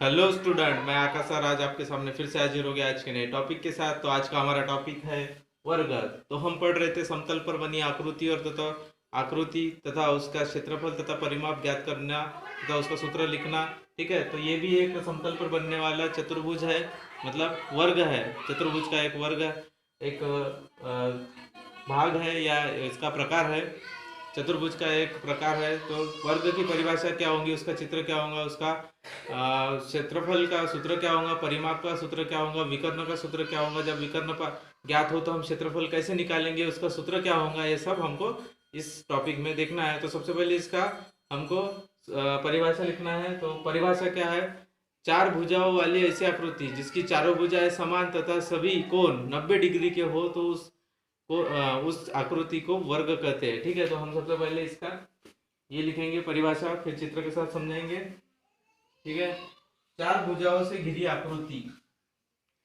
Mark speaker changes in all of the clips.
Speaker 1: Hello student, मैं आकाश sir आज आपके सामने फिर से हाजिर हो गया आज के नए टॉपिक के साथ। तो आज का हमारा टॉपिक है वर्ग। तो हम पढ़ रहे थे समतल पर बनी आकृति और तथा आकृति तथा उसका क्षेत्रफल तथा परिमाप ज्ञात करना तथा उसका सूत्र लिखना। ठीक है, तो ये भी एक समतल पर बनने वाला चतुर्भुज है, मतलब वर्ग है। चतुर्भुज का एक वर्ग, एक भाग है या इसका प्रकार है। चतुर्भुज का एक प्रकार है। तो वर्ग की परिभाषा क्या होगी, उसका चित्र क्या होगा, उसका क्षेत्रफल का सूत्र क्या होगा, परिमाप का सूत्र क्या होगा, विकर्ण का सूत्र क्या होगा। जब विकर्ण ज्ञात हो तो हम क्षेत्रफल कैसे निकालेंगे, उसका सूत्र क्या होगा, ये सब हमको इस टॉपिक में देखना है। तो सबसे पहले इसका हमको परिभाषा लिखना है। तो परिभाषा क्या है? चार भुजाओं वाली ऐसी आकृति जिसकी चारों भुजाएं समान तथा सभी कोण 90 डिग्री के हो तो उस आकृति को वर्ग कहते हैं। ठीक है, तो हम सबसे पहले इसका ये लिखेंगे परिभाषा, फिर चित्र के साथ समझाएंगे। ठीक है, चार भुजाओं से घिरी आकृति,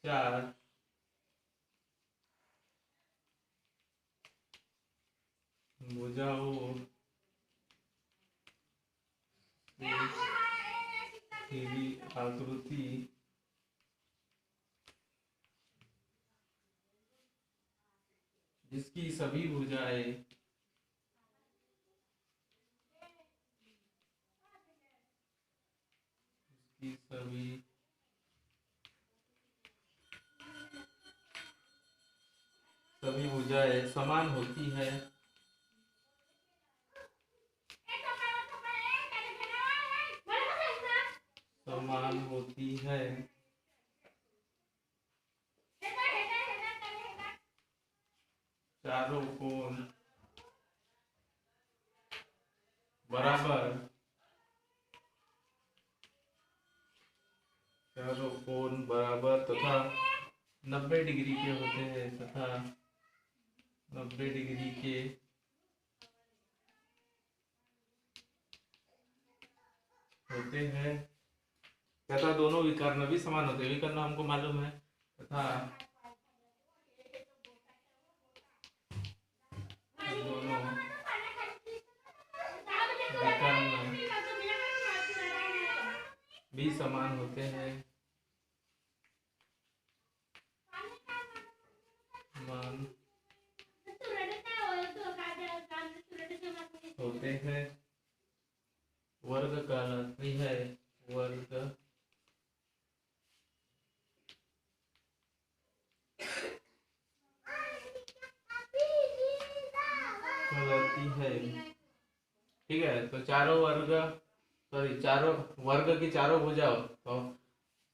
Speaker 1: चार भुजाओं से घिरी आकृति जिसकी सभी भुजाएं सभी भुजाएं समान होती है, समान होती है, चारों कोण बराबर, चारों कोण बराबर तथा 90 डिग्री के होते हैं, तथा 90 डिग्री के होते हैं तथा दोनों विकर्ण भी समान होते हैं। विकर्ण हमको मालूम है, तथा दोनों विकर्ण भी समान होते हैं, समान होते हैं। वर्ग कहलाती है, वर्ग कहलाती है। ठीक है, तो चारों वर्ग, सॉरी चारों वर्ग की चारों भुजाओं तो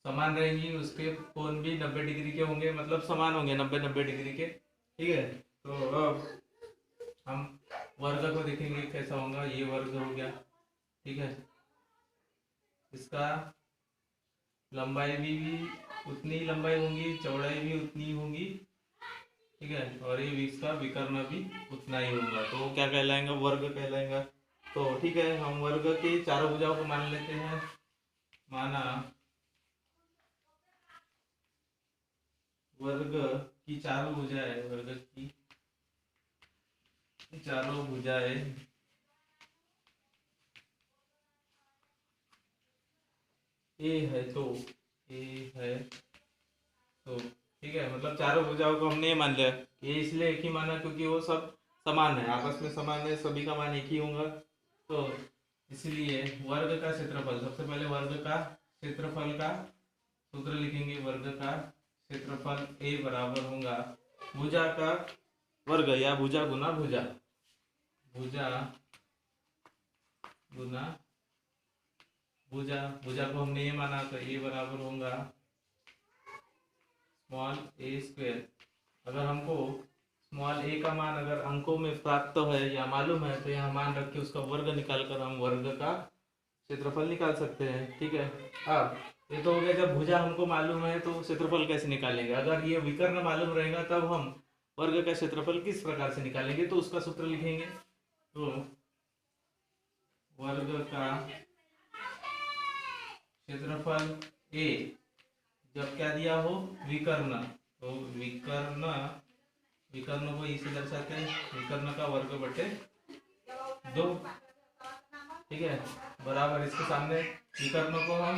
Speaker 1: समान रहेंगी, उसके कोण भी 90 डिग्री के होंगे, मतलब समान होंगे 90-90 डिग्री के। ठीक है, तो अब हम वर्ग को देखेंगे कैसा होगा। ये वर्ग हो गया। ठीक है, इसका लंबाई भी उतनी लंबाई होंगी, चौड़ाई भी उतनी होंगी। ठीक है, और ये इसका विकर्ण भी उतना ही होगा, तो वो क्या कहलाएगा? वर्ग कहलाएगा। तो ठीक है, हम वर्ग के चारों भुजाओं को मान लेते हैं। माना वर्ग की चारों भुजाएं, वर्ग की चारों भुजाएं ए है तो, ए है तो ठीक है, मतलब चारों भुजाओं को हमने ये मान लिया। ये इसलिए एक ही माना क्योंकि वो सब समान है, आपस में समान है, सभी का मान एक ही होगा। तो इसलिए वर्ग का क्षेत्रफल, सबसे पहले वर्ग का क्षेत्रफल का सूत्र लिखेंगे। वर्ग का क्षेत्रफल ए बराबर होगा भुजा का वर्ग या भुजा गुना भुजा, भुजा गुना भुजा। भुजा को हमने ये माना तो ए बराबर होगा स्मॉल ए स्क्वेयर। अगर हमको स्मॉल ए का मान अगर अंकों में प्राप्त है या मालूम है तो यहाँ मान रख के उसका वर्ग निकाल कर हम वर्ग का क्षेत्रफल निकाल सकते हैं। ठीक है, अब ये तो हो गया जब भुजा हमको मालूम है तो क्षेत्रफल कैसे निकालेंगे। अगर ये विकर्ण मालूम रहेगा तब हम वर्ग का क्षेत्रफल किस प्रकार से निकालेंगे, तो उसका सूत्र लिखेंगे। तो वर्ग का क्षेत्रफल ए जब क्या दिया हो, विकर्ण, तो विकर्ण, विकर्ण को इसे दर्शाते हैं विकर्ण का वर्ग बटे 2। ठीक है, बराबर इसके सामने विकर्ण को हम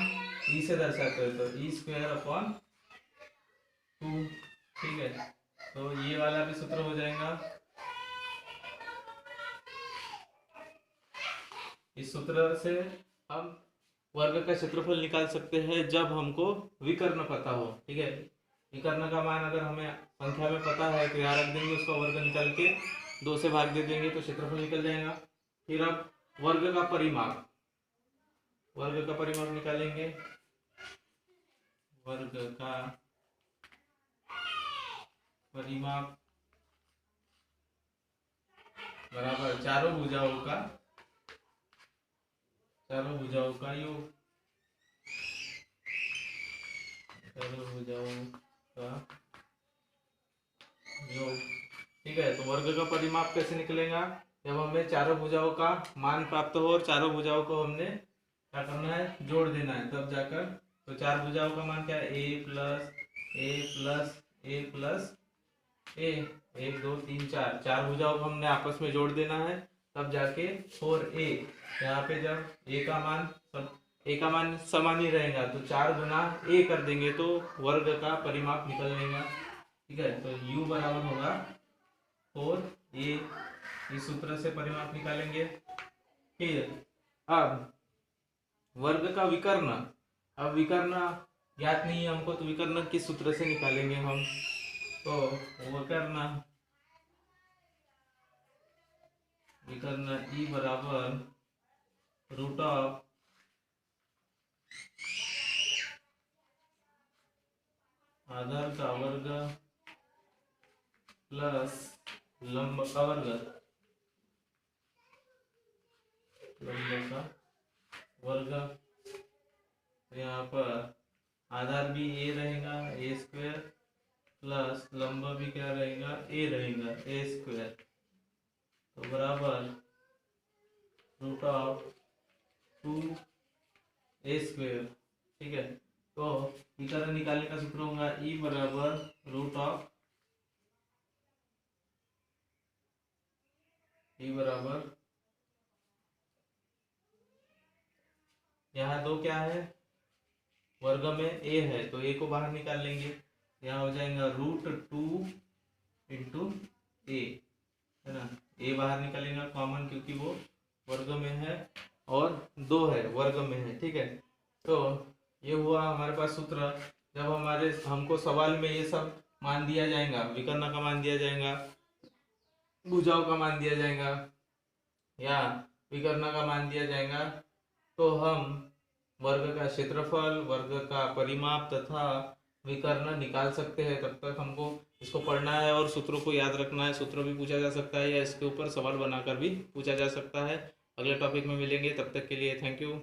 Speaker 1: ई से दर्शाते हैं, तो ई स्क्वायर अपॉन 2, ठीक है। तो ये वाला भी सूत्र हो जाएगा। इस सूत्र से हम वर्ग का क्षेत्रफल निकाल सकते हैं जब हमको विकर्ण पता हो, ठीक है। विकर्ण का मान अगर हमें संख्या में पता है तो यहाँ रख देंगे, उसका वर्ग निकाल के 2 से भाग दे देंगे तो क्षेत्रफल निकल जाएगा। फिर अब वर्ग का परिमाप निकालेंगे। वर्ग का परिमाप बराबर चारों भुजाओं का योग, चारों भुजाओं का योग, ठीक है। तो वर्ग का परिमाप कैसे निकलेगा? जब हमें चारों भुजाओं का मान प्राप्त हो और चारों भुजाओं को हमने क्या करना है, जोड़ देना है, तब जाकर। तो चार भुजाओं का मान क्या है, ए प्लस ए प्लस ए प्लस ए, 1 2 3 4, चार भुजाओं को हमने आपस में जोड़ देना है, तब जाके 4a। यहाँ पे जब a का मान समान ही रहेगा तो 4 गुना a कर देंगे तो वर्ग का परिमाप निकल लेगा, ठीक है। तो u बराबर होगा 4a, इस सूत्र से परिमाप निकालेंगे। फिर अब वर्ग का विकर्ण, अब विकर्ण ज्ञात नहीं है हमको, तो विकर्ण किस सूत्र से निकालेंगे हम? तो विकर्ण ई बराबर रूट ऑफ आधार का वर्ग प्लस लंब का वर्ग, तो यहाँ पर आधार भी ए रहेगा, ए स्क्वायर, प्लस लंब भी क्या रहेगा, ए रहेगा, ए स्क्वायर, तो बराबर रूट ऑफ 2a स्क्वायर, ठीक है। तो विकर्ण निकालने का सूत्र होगा ई बराबर रूट ऑफ यहाँ 2 क्या है, वर्ग में a है तो a को बाहर निकाल लेंगे, यहाँ हो जाएगा √2 इंटू ए, है ना। a बाहर निकालेगा कॉमन क्योंकि वो वर्ग में है और 2 है वर्ग में है, ठीक है। तो ये हुआ हमारे पास सूत्र। जब हमको सवाल में ये सब मान दिया जाएगा, विकर्ण का मान दिया जाएगा, भुजाओं का मान दिया जाएगा या विकर्ण का मान दिया जाएगा, तो हम वर्ग का क्षेत्रफल, वर्ग का परिमाप तथा विकर्ण निकाल सकते हैं। तब तक हमको इसको पढ़ना है और सूत्रों को याद रखना है। सूत्र भी पूछा जा सकता है या इसके ऊपर सवाल बनाकर भी पूछा जा सकता है। अगले टॉपिक में मिलेंगे, तब तक के लिए थैंक यू।